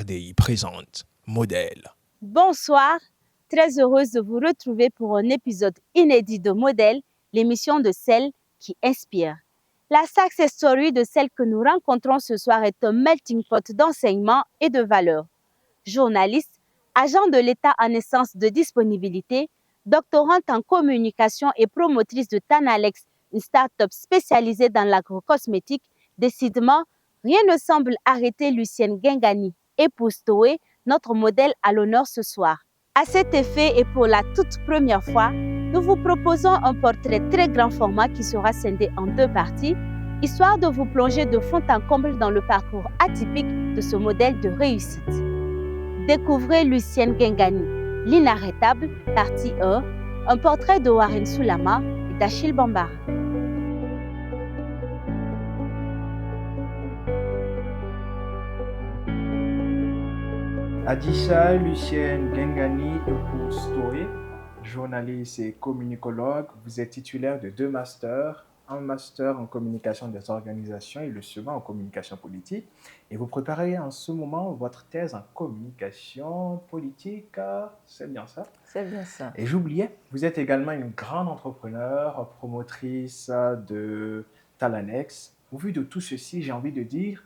RDI présente Modèle. Bonsoir, très heureuse de vous retrouver pour un épisode inédit de Modèle, l'émission de celles qui inspirent. La success story de celle que nous rencontrons ce soir est un melting pot d'enseignements et de valeurs. Journaliste, agent de l'État en essence de disponibilité, doctorante en communication et promotrice de Tanalex, une start-up spécialisée dans l'agrocosmétique, décidément, rien ne semble arrêter Lucienne Gengani, épouse Toé, notre modèle à l'honneur ce soir. À cet effet et pour la toute première fois, nous vous proposons un portrait très grand format qui sera scindé en deux parties, histoire de vous plonger de fond en comble dans le parcours atypique de ce modèle de réussite. Découvrez Lucienne Gengani, l'inarrêtable, partie 1, un portrait de Warren Soulama et d'Achille Bambara. Adissa Lucienne Gengani, épouse Toé, journaliste et communicologue. Vous êtes titulaire de 2 masters, un master en communication des organisations et le second en communication politique. Et vous préparez en ce moment votre thèse en communication politique. C'est bien ça? C'est bien ça. Et j'oubliais, vous êtes également une grande entrepreneure, promotrice de Talanex. Au vu de tout ceci, j'ai envie de dire,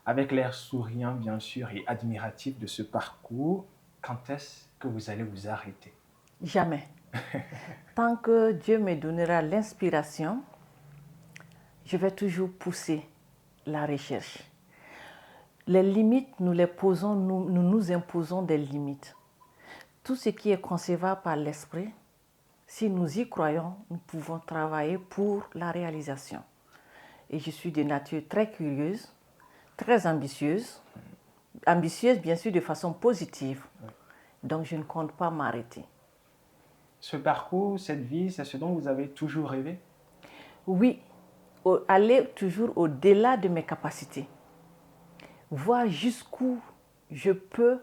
avec l'air souriant bien sûr et admiratif de ce parcours, quand est-ce que vous allez vous arrêter? Jamais. Tant que Dieu me donnera l'inspiration, je vais toujours pousser la recherche. Les limites, nous les posons, nous nous imposons des limites. Tout ce qui est concevable par l'esprit, si nous y croyons, nous pouvons travailler pour la réalisation. Et je suis de nature très curieuse, très ambitieuse bien sûr de façon positive. Donc je ne compte pas m'arrêter. Ce parcours, cette vie, c'est ce dont vous avez toujours rêvé? Oui, aller toujours au-delà de mes capacités. Voir jusqu'où je peux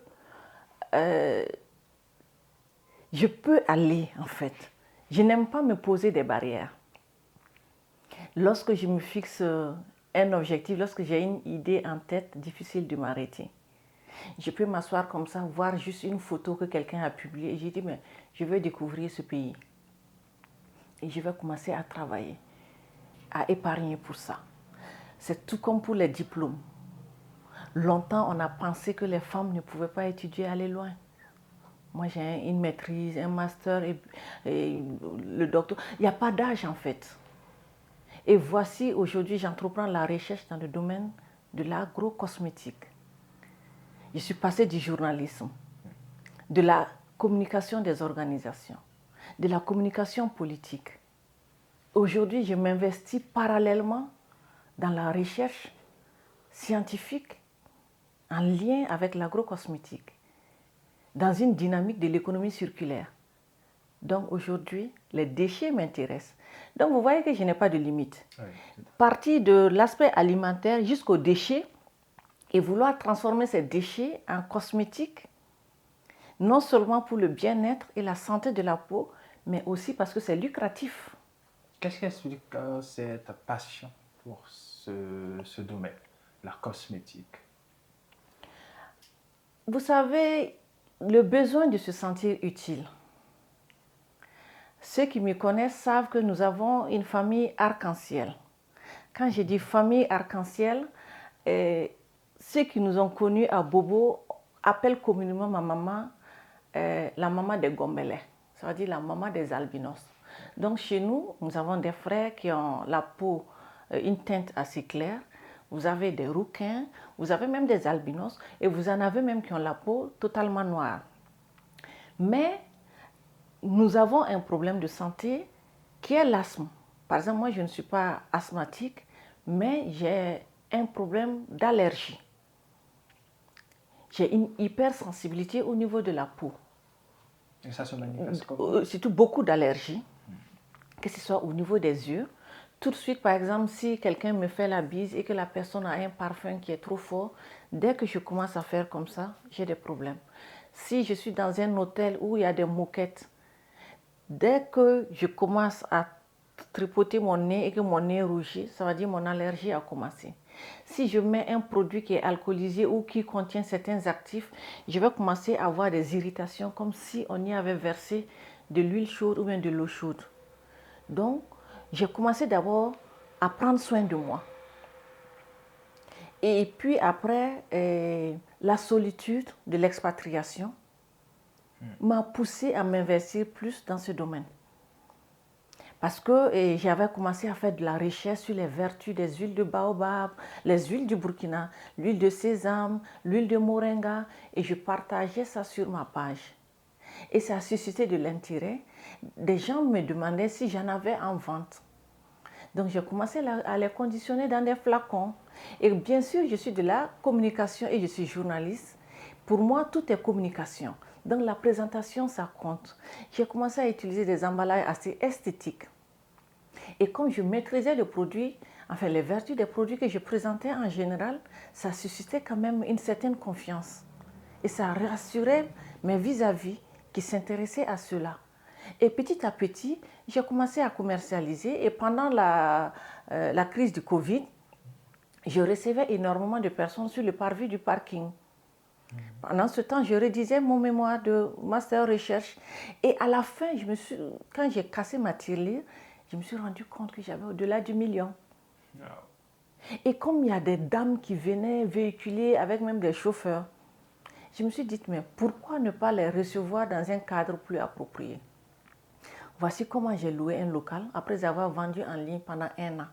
aller en fait. Je n'aime pas me poser des barrières. Lorsque je me fixe un objectif, lorsque j'ai une idée en tête, difficile de m'arrêter. Je peux m'asseoir comme ça, voir juste une photo que quelqu'un a publiée et je dis, mais je veux découvrir ce pays. Et je vais commencer à travailler, à épargner pour ça. C'est tout comme pour les diplômes. Longtemps, on a pensé que les femmes ne pouvaient pas étudier, aller loin. Moi, j'ai une maîtrise, un master et le doctorat. Il n'y a pas d'âge en fait. Et voici, aujourd'hui, j'entreprends la recherche dans le domaine de l'agrocosmétique. Je suis passée du journalisme, de la communication des organisations, de la communication politique. Aujourd'hui, je m'investis parallèlement dans la recherche scientifique en lien avec l'agrocosmétique, dans une dynamique de l'économie circulaire. Donc aujourd'hui, les déchets m'intéressent. Donc vous voyez que je n'ai pas de limite. Oui. Partir de l'aspect alimentaire jusqu'aux déchets et vouloir transformer ces déchets en cosmétiques, non seulement pour le bien-être et la santé de la peau, mais aussi parce que c'est lucratif. Qu'est-ce qui explique cette passion pour ce domaine, la cosmétique? Vous savez, le besoin de se sentir utile. Ceux qui me connaissent savent que nous avons une famille arc-en-ciel. Quand je dis famille arc-en-ciel, ceux qui nous ont connus à Bobo appellent communément ma maman la maman des Gombelais, ça veut dire la maman des albinos. Donc chez nous, nous avons des frères qui ont la peau, une teinte assez claire. Vous avez des rouquins, vous avez même des albinos et vous en avez même qui ont la peau totalement noire. Mais nous avons un problème de santé qui est l'asthme. Par exemple, moi je ne suis pas asthmatique, mais j'ai un problème d'allergie. J'ai une hypersensibilité au niveau de la peau. Et ça se manifeste comment? Surtout beaucoup d'allergies, que ce soit au niveau des yeux. Tout de suite, par exemple, si quelqu'un me fait la bise et que la personne a un parfum qui est trop fort, dès que je commence à faire comme ça, j'ai des problèmes. Si je suis dans un hôtel où il y a des moquettes, dès que je commence à tripoter mon nez et que mon nez rougit, ça veut dire que mon allergie a commencé. Si je mets un produit qui est alcoolisé ou qui contient certains actifs, je vais commencer à avoir des irritations comme si on y avait versé de l'huile chaude ou bien de l'eau chaude. Donc, j'ai commencé d'abord à prendre soin de moi. Et puis après, la solitude de l'expatriation m'a poussé à m'investir plus dans ce domaine. Parce que j'avais commencé à faire de la recherche sur les vertus des huiles de baobab, les huiles du Burkina, l'huile de sésame, l'huile de moringa, et je partageais ça sur ma page. Et ça a suscité de l'intérêt. Des gens me demandaient si j'en avais en vente. Donc j'ai commencé à les conditionner dans des flacons. Et bien sûr, je suis de la communication et je suis journaliste. Pour moi, tout est communication. Donc la présentation, ça compte. J'ai commencé à utiliser des emballages assez esthétiques. Et comme je maîtrisais le produit, enfin les vertus des produits que je présentais en général, ça suscitait quand même une certaine confiance. Et ça rassurait mes vis-à-vis qui s'intéressaient à cela. Et petit à petit, j'ai commencé à commercialiser. Et pendant la crise du Covid, je recevais énormément de personnes sur le parvis du parking. Pendant ce temps, je rédigeais mon mémoire de master recherche. Et à la fin, quand j'ai cassé ma tirelire, je me suis rendu compte que j'avais au-delà du million. Et comme il y a des dames qui venaient véhiculer avec même des chauffeurs, je me suis dit, mais pourquoi ne pas les recevoir dans un cadre plus approprié? Voici comment j'ai loué un local après avoir vendu en ligne pendant 1 an.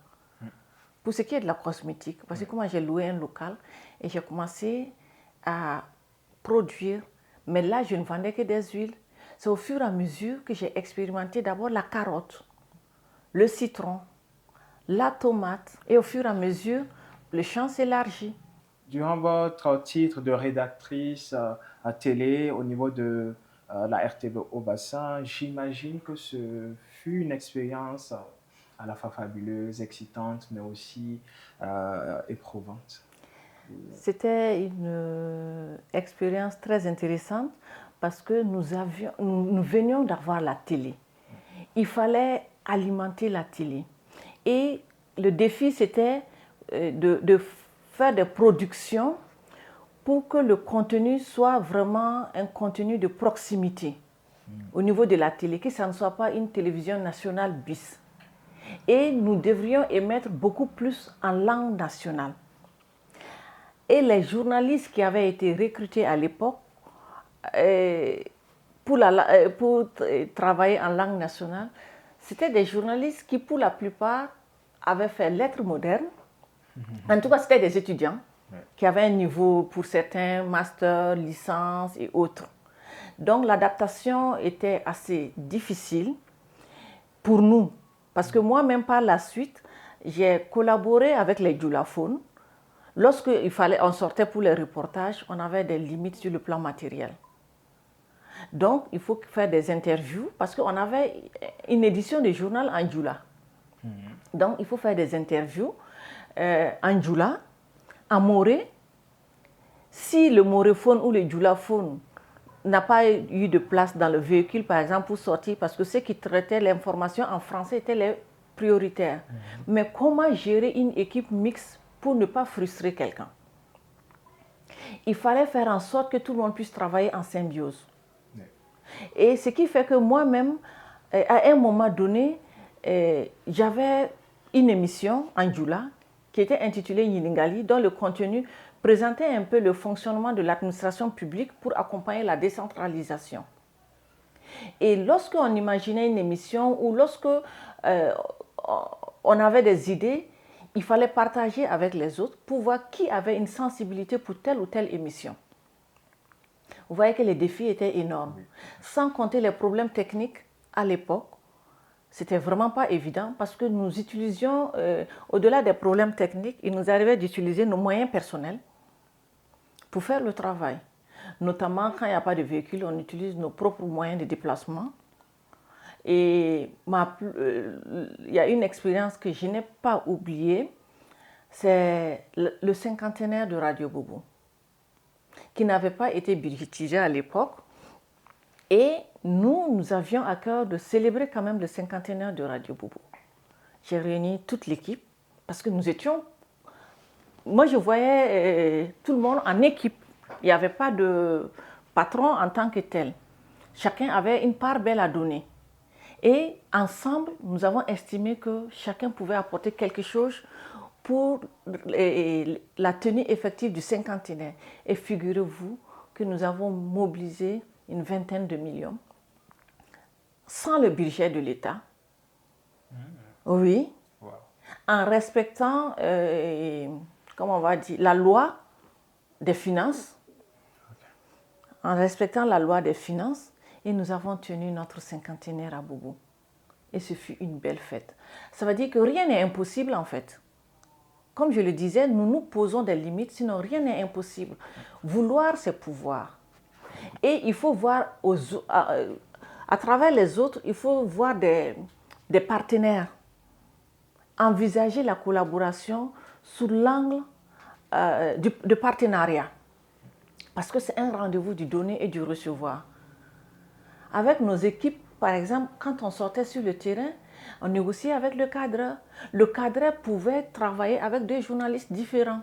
Pour ce qui est de la cosmétique, voici comment j'ai loué un local et j'ai commencé à produire. Mais là, je ne vendais que des huiles. C'est au fur et à mesure que j'ai expérimenté d'abord la carotte, le citron, la tomate. Et au fur et à mesure, le champ s'élargit. Durant votre titre de rédactrice à télé au niveau de la RTV au bassin, j'imagine que ce fut une expérience à la fois fabuleuse, excitante, mais aussi éprouvante. C'était une expérience très intéressante parce que nous venions d'avoir la télé. Il fallait alimenter la télé. Et le défi, c'était de faire des productions pour que le contenu soit vraiment un contenu de proximité au niveau de la télé, que ça ne soit pas une télévision nationale bis. Et nous devrions émettre beaucoup plus en langue nationale. Et les journalistes qui avaient été recrutés à l'époque pour travailler en langue nationale, c'était des journalistes qui, pour la plupart, avaient fait lettres modernes. En tout cas, c'était des étudiants qui avaient un niveau, pour certains, master, licence et autres. Donc, l'adaptation était assez difficile pour nous. Parce que moi-même, par la suite, j'ai collaboré avec les djoulaphones. On sortait pour les reportages, on avait des limites sur le plan matériel. Donc, il faut faire des interviews parce qu'on avait une édition de journal en djoula. Donc, il faut faire des interviews en djoula, en moré. Si le moréphone ou le djoulaphone n'a pas eu de place dans le véhicule, par exemple, pour sortir, parce que ceux qui traitaient l'information en français étaient les prioritaires. Mais comment gérer une équipe mixte pour ne pas frustrer quelqu'un? Il fallait faire en sorte que tout le monde puisse travailler en symbiose. Et ce qui fait que moi-même, à un moment donné, j'avais une émission en djoula qui était intitulée Yiningali, dont le contenu présentait un peu le fonctionnement de l'administration publique pour accompagner la décentralisation. Et lorsqu'on imaginait une émission ou lorsque on avait des idées, il fallait partager avec les autres pour voir qui avait une sensibilité pour telle ou telle émission. Vous voyez que les défis étaient énormes. Sans compter les problèmes techniques à l'époque, c'était vraiment pas évident parce que nous utilisions, au-delà des problèmes techniques, il nous arrivait d'utiliser nos moyens personnels pour faire le travail. Notamment quand il n'y a pas de véhicule, on utilise nos propres moyens de déplacement. Et il y a une expérience que je n'ai pas oubliée, c'est le cinquantenaire de Radio Boubou, qui n'avait pas été budgétisé à l'époque. Et nous avions à cœur de célébrer quand même le cinquantenaire de Radio Boubou. J'ai réuni toute l'équipe parce que nous étions moi, je voyais tout le monde en équipe. Il n'y avait pas de patron en tant que tel. Chacun avait une part belle à donner. Et ensemble, nous avons estimé que chacun pouvait apporter quelque chose pour la tenue effective du cinquantenaire. Et figurez-vous que nous avons mobilisé une vingtaine de millions sans le budget de l'État. Oui. Wow. En respectant, comment on va dire, la loi des finances. En respectant la loi des finances, et nous avons tenu notre cinquantenaire à Bobo. Et ce fut une belle fête. Ça veut dire que rien n'est impossible en fait. Comme je le disais, nous nous posons des limites, sinon rien n'est impossible. Vouloir, c'est pouvoir. Et il faut voir à travers les autres, il faut voir des partenaires. Envisager la collaboration sous l'angle de partenariat. Parce que c'est un rendez-vous du donner et du recevoir. Avec nos équipes, par exemple, quand on sortait sur le terrain, on négociait avec le cadre. Le cadre pouvait travailler avec deux journalistes différents.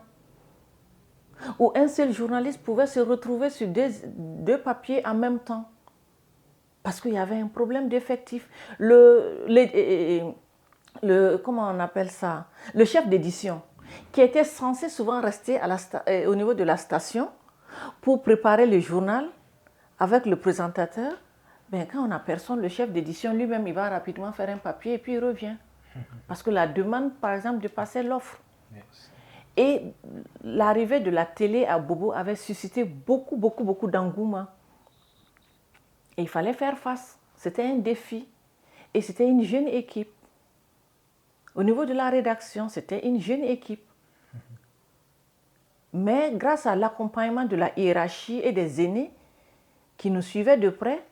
Ou un seul journaliste pouvait se retrouver sur deux papiers en même temps. Parce qu'il y avait un problème d'effectif. Comment on appelle ça? Le chef d'édition, qui était censé souvent rester au niveau de la station pour préparer le journal avec le présentateur. Ben, quand on a personne, le chef d'édition lui-même, il va rapidement faire un papier et puis il revient. Parce que la demande, par exemple, dépassait l'offre. Yes. Et l'arrivée de la télé à Bobo avait suscité beaucoup d'engouement. Et il fallait faire face. C'était un défi. Et c'était une jeune équipe. Au niveau de la rédaction, c'était une jeune équipe. Mais grâce à l'accompagnement de la hiérarchie et des aînés qui nous suivaient de près,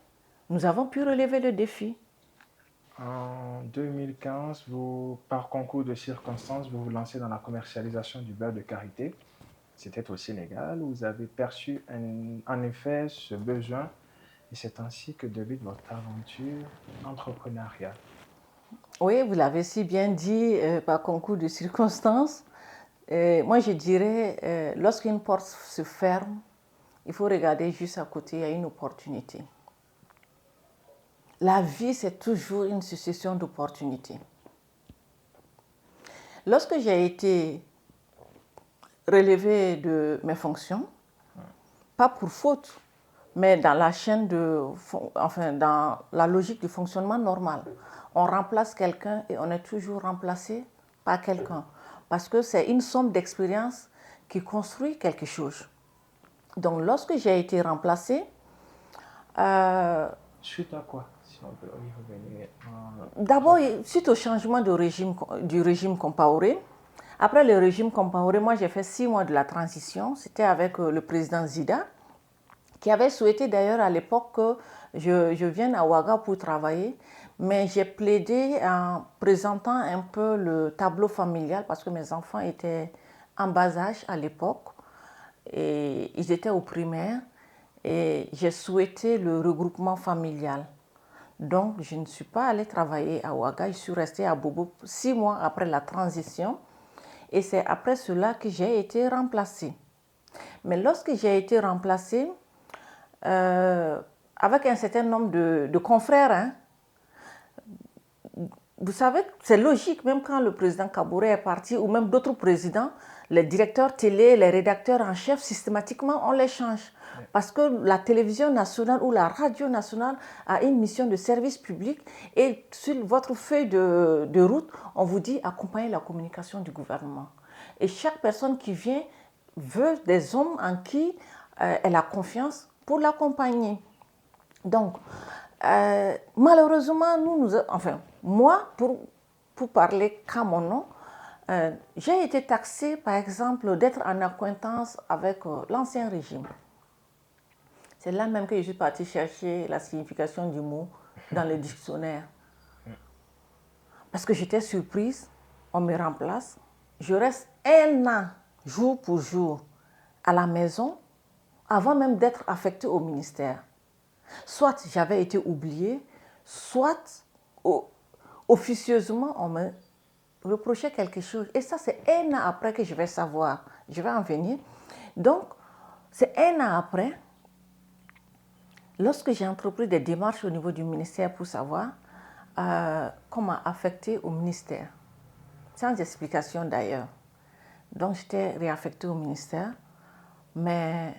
nous avons pu relever le défi. En 2015, par concours de circonstances, vous vous lancez dans la commercialisation du beurre de karité. C'était au Sénégal. Vous avez perçu en effet ce besoin et c'est ainsi que débute votre aventure entrepreneuriale. Oui, vous l'avez si bien dit, par concours de circonstances. Moi, je dirais, lorsqu'une porte se ferme, il faut regarder juste à côté, il y a une opportunité. La vie, c'est toujours une succession d'opportunités. Lorsque j'ai été relevée de mes fonctions, pas pour faute, mais dans la chaîne dans la logique du fonctionnement normal, on remplace quelqu'un et on est toujours remplacé par quelqu'un. Parce que c'est une somme d'expérience qui construit quelque chose. Donc, lorsque j'ai été remplacée... Suite à quoi, si on peut y revenir? D'abord, suite au changement du régime Compaoré. Après le régime Compaoré, moi j'ai fait 6 mois de la transition. C'était avec le président Zida, qui avait souhaité d'ailleurs à l'époque que je vienne à Ouaga pour travailler. Mais j'ai plaidé en présentant un peu le tableau familial parce que mes enfants étaient en bas âge à l'époque et ils étaient au primaire et j'ai souhaité le regroupement familial. Donc, je ne suis pas allée travailler à Ouaga, je suis restée à Bobo 6 mois après la transition et c'est après cela que j'ai été remplacée. Mais lorsque j'ai été remplacée, avec un certain nombre de confrères, vous savez, c'est logique, même quand le président Kaboré est parti, ou même d'autres présidents, les directeurs télé, les rédacteurs en chef, systématiquement, on les change. Parce que la télévision nationale ou la radio nationale a une mission de service public et sur votre feuille de route, on vous dit accompagner la communication du gouvernement. Et chaque personne qui vient veut des hommes en qui elle a confiance pour l'accompagner. Donc, malheureusement, moi, pour parler qu'à mon nom, j'ai été taxée, par exemple, d'être en acquaintance avec l'ancien régime. C'est là même que je suis partie chercher la signification du mot dans le dictionnaire. Parce que j'étais surprise, on me remplace, je reste 1 an, jour pour jour, à la maison, avant même d'être affectée au ministère. Soit j'avais été oubliée, soit officieusement on me reprochait quelque chose. Et ça, c'est 1 an après que je vais savoir. Je vais en venir. Donc, c'est un an après, lorsque j'ai entrepris des démarches au niveau du ministère pour savoir comment affecter au ministère, sans explication d'ailleurs. Donc, j'étais réaffectée au ministère, mais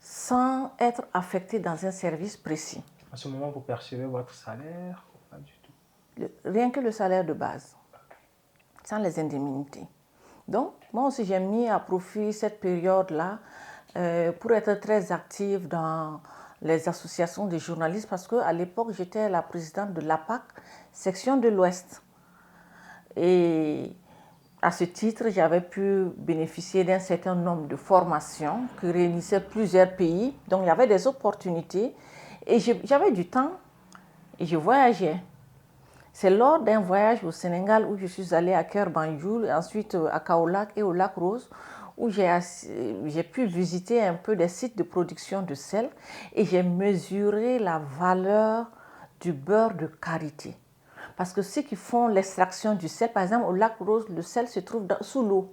sans être affectée dans un service précis. À ce moment, vous percevez votre salaire ou pas du tout? Rien que le salaire de base, sans les indemnités. Donc, moi aussi, j'ai mis à profit cette période-là pour être très active dans les associations de journalistes parce qu'à l'époque, j'étais la présidente de l'APAC, section de l'Ouest. Et à ce titre, j'avais pu bénéficier d'un certain nombre de formations qui réunissaient plusieurs pays. Donc, il y avait des opportunités et j'avais du temps et je voyageais. C'est lors d'un voyage au Sénégal où je suis allée à Keur-Banjul, ensuite à Kaolack et au Lac Rose, où j'ai pu visiter un peu des sites de production de sel et j'ai mesuré la valeur du beurre de karité. Parce que ceux qui font l'extraction du sel, par exemple au Lac Rose, le sel se trouve sous l'eau.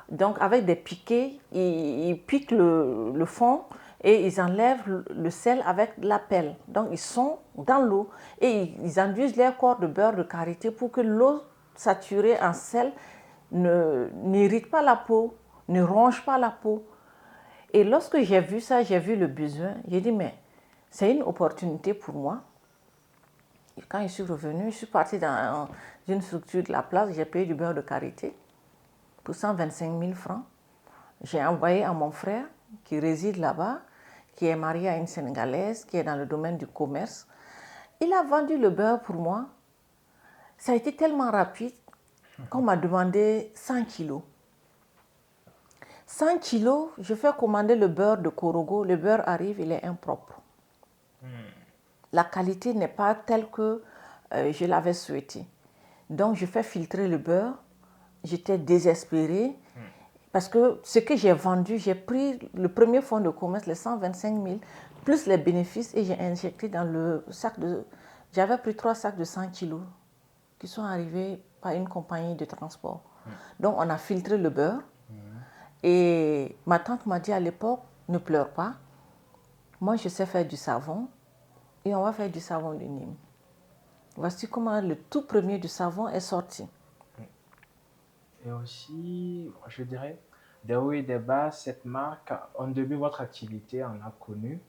Donc avec des piquets, ils piquent le fond et ils enlèvent le sel avec la pelle. Donc ils sont dans l'eau et ils induisent leur corps de beurre de karité pour que l'eau saturée en sel n'irrite pas la peau, ne ronge pas la peau. Et lorsque j'ai vu ça, j'ai vu le besoin, j'ai dit mais c'est une opportunité pour moi. Et quand je suis revenue, je suis partie dans une structure de la place, j'ai payé du beurre de karité pour 125 000 francs. J'ai envoyé à mon frère qui réside là-bas, qui est marié à une Sénégalaise, qui est dans le domaine du commerce. Il a vendu le beurre pour moi. Ça a été tellement rapide qu'on m'a demandé 100 kilos. 100 kilos, je fais commander le beurre de Korogo. Le beurre arrive, il est impropre. La qualité n'est pas telle que je l'avais souhaité. Donc, je fais filtrer le beurre. J'étais désespérée. Parce que ce que j'ai vendu, j'ai pris le premier fonds de commerce, les 125 000, plus les bénéfices, et j'ai injecté dans le sac de... J'avais pris 3 sacs de 100 kilos qui sont arrivés par une compagnie de transport. Donc, on a filtré le beurre. Et ma tante m'a dit à l'époque, ne pleure pas. Moi, je sais faire du savon et on va faire du savon de Nîmes. Voici comment le tout premier du savon est sorti. Et aussi, je dirais, des hauts et des bas, cette marque, en début, votre activité, on a connu.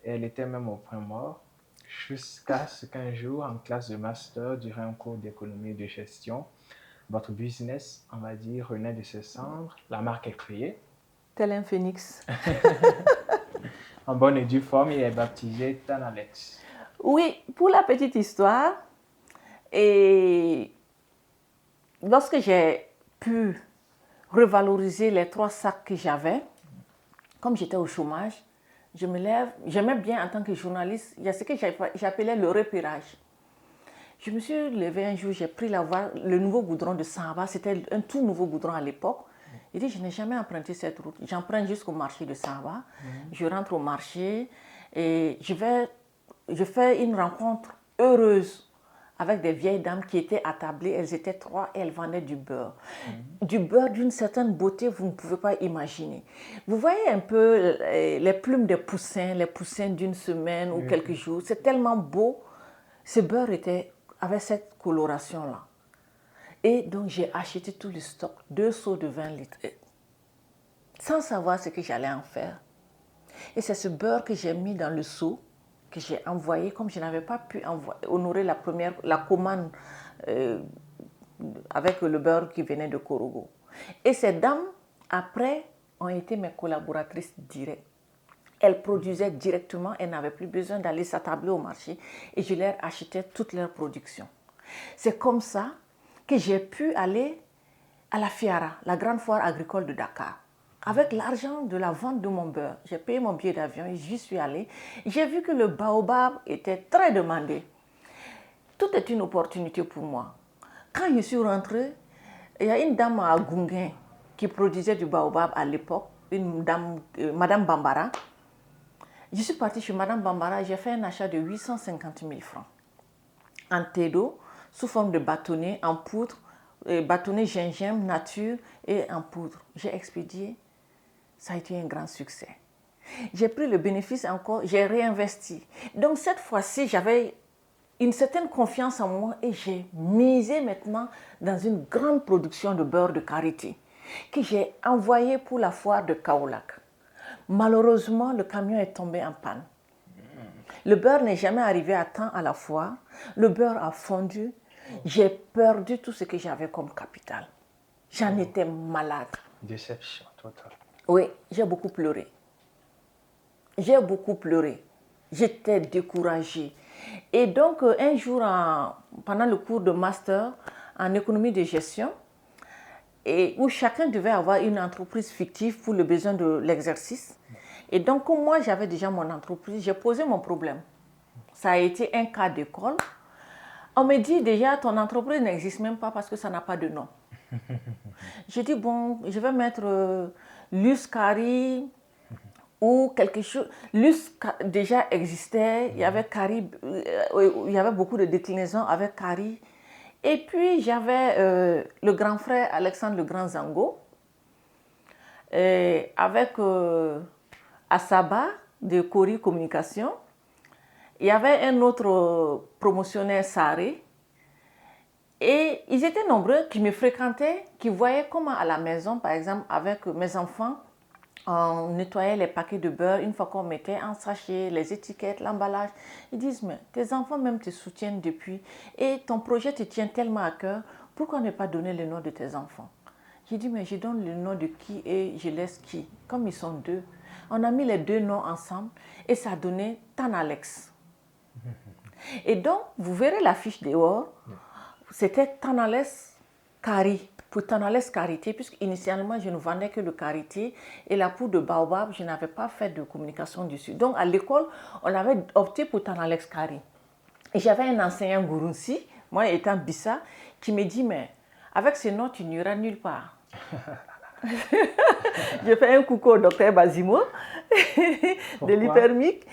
Elle était même au point mort. Jusqu'à ce qu'un jour, en classe de master, durant un cours d'économie et de gestion, votre business, on va dire, renaît de ses cendres. La marque est créée. Tel un phénix. En bonne et due forme, il est baptisé Tanalex. Oui, pour la petite histoire, et lorsque j'ai pu revaloriser les 3 sacs que j'avais, comme j'étais au chômage, je me lève, j'aimais bien en tant que journaliste, il y a ce que j'appelais le repérage. Je me suis levée un jour, j'ai pris la voie, le nouveau goudron de Saba, c'était un tout nouveau goudron à l'époque. J'ai dit, je n'ai jamais emprunté cette route. J'emprunte jusqu'au marché de Saba. Je rentre au marché et je fais une rencontre heureuse avec des vieilles dames qui étaient attablées. Elles étaient 3 et elles vendaient du beurre. Du beurre d'une certaine beauté, vous ne pouvez pas imaginer. Vous voyez un peu les plumes des poussins, les poussins d'une semaine ou quelques jours. C'est tellement beau. Ce beurre avait cette coloration-là. Et donc, j'ai acheté tout le stock, 2 seaux de 20 litres, sans savoir ce que j'allais en faire. Et c'est ce beurre que j'ai mis dans le seau, que j'ai envoyé, comme je n'avais pas pu honorer la commande avec le beurre qui venait de Korogo. Et ces dames, après, ont été mes collaboratrices directes. Elles produisaient directement, elles n'avaient plus besoin d'aller s'attabler au marché et je leur achetais toute leur production. C'est comme ça que j'ai pu aller à la Fiara, la grande foire agricole de Dakar. Avec l'argent de la vente de mon beurre, j'ai payé mon billet d'avion et j'y suis allée. J'ai vu que le baobab était très demandé. Tout est une opportunité pour moi. Quand je suis rentrée, il y a une dame à Gunguin qui produisait du baobab à l'époque, une dame, Madame Bambara. Je suis partie chez Madame Bambara, j'ai fait un achat de 850 000 francs en thé d'eau, sous forme de bâtonnet, en poudre, bâtonnet gingembre nature et en poudre. J'ai expédié, ça a été un grand succès. J'ai pris le bénéfice encore, j'ai réinvesti. Donc cette fois-ci, j'avais une certaine confiance en moi et j'ai misé maintenant dans une grande production de beurre de karité que j'ai envoyé pour la foire de Kaolack. Malheureusement, le camion est tombé en panne. Le beurre n'est jamais arrivé à temps à la foire. Le beurre a fondu. J'ai perdu tout ce que j'avais comme capital. J'en étais malade. Déception totale. Oui, j'ai beaucoup pleuré. J'ai beaucoup pleuré. J'étais découragée. Et donc, un jour, pendant le cours de master en économie de gestion, et où chacun devait avoir une entreprise fictive pour le besoin de l'exercice. Et donc, comme moi, j'avais déjà mon entreprise, j'ai posé mon problème. Ça a été un cas d'école. On me dit déjà, ton entreprise n'existe même pas parce que ça n'a pas de nom. J'ai dit, bon, je vais mettre Luscari ou quelque chose. Lus déjà existait, il y avait Cari, il y avait beaucoup de déclinaisons avec Cari. Et puis, j'avais le grand frère Alexandre le Grand Zango, avec Asaba de Cori Communication. Il y avait un autre promotionnaire, Saré. Et ils étaient nombreux qui me fréquentaient, qui voyaient comment à la maison, par exemple, avec mes enfants, on nettoyait les paquets de beurre une fois qu'on mettait en sachet, les étiquettes, l'emballage. Ils disent, mais tes enfants même te soutiennent depuis et ton projet te tient tellement à cœur, pourquoi ne pas donner le nom de tes enfants? J'ai dit, mais je donne le nom de qui et je laisse qui? Comme ils sont deux. On a mis les deux noms ensemble et ça a donné Tanalex. Et donc, vous verrez l'affiche dehors, c'était Tanales Kari. Pour Tanales Karité, puisque initialement je ne vendais que le karité et la poudre de baobab, je n'avais pas fait de communication dessus. Donc à l'école, on avait opté pour Tanales Kari. Et j'avais un enseignant Gurunsi, moi étant Bissa, qui me dit, mais avec ce nom, tu n'iras nulle part. J'ai fait un coucou au docteur Bazimo de l'hypermique.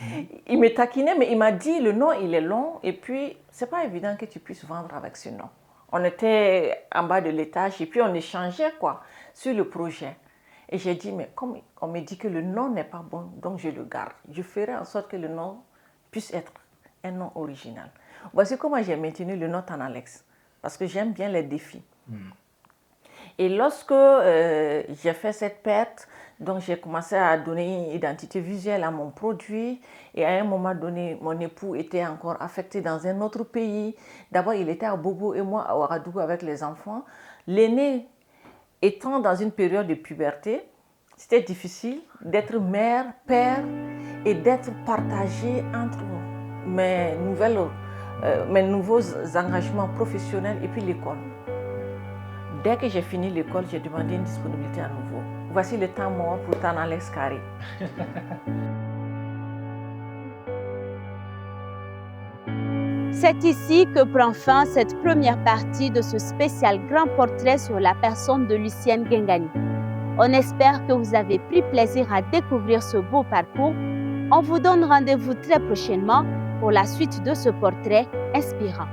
Il me taquinait, mais il m'a dit, le nom il est long et puis c'est pas évident que tu puisses vendre avec ce nom. On était en bas de l'étage et puis on échangeait quoi, sur le projet. Et j'ai dit, mais comme on me dit que le nom n'est pas bon, donc je le garde. Je ferai en sorte que le nom puisse être un nom original. Voici comment j'ai maintenu le nom Tanalex, parce que j'aime bien les défis. Et lorsque j'ai fait cette perte, donc j'ai commencé à donner une identité visuelle à mon produit. Et à un moment donné, mon époux était encore affecté dans un autre pays. D'abord, il était à Bobo et moi à Ouagadougou avec les enfants. L'aîné étant dans une période de puberté, c'était difficile d'être mère, père et d'être partagé entre mes nouveaux engagements professionnels et puis l'école. Dès que j'ai fini l'école, j'ai demandé une disponibilité à nouveau. Voici le temps mort pour Tanalex Kari. C'est ici que prend fin cette première partie de ce spécial grand portrait sur la personne de Lucienne Gengani. On espère que vous avez pris plaisir à découvrir ce beau parcours. On vous donne rendez-vous très prochainement pour la suite de ce portrait inspirant.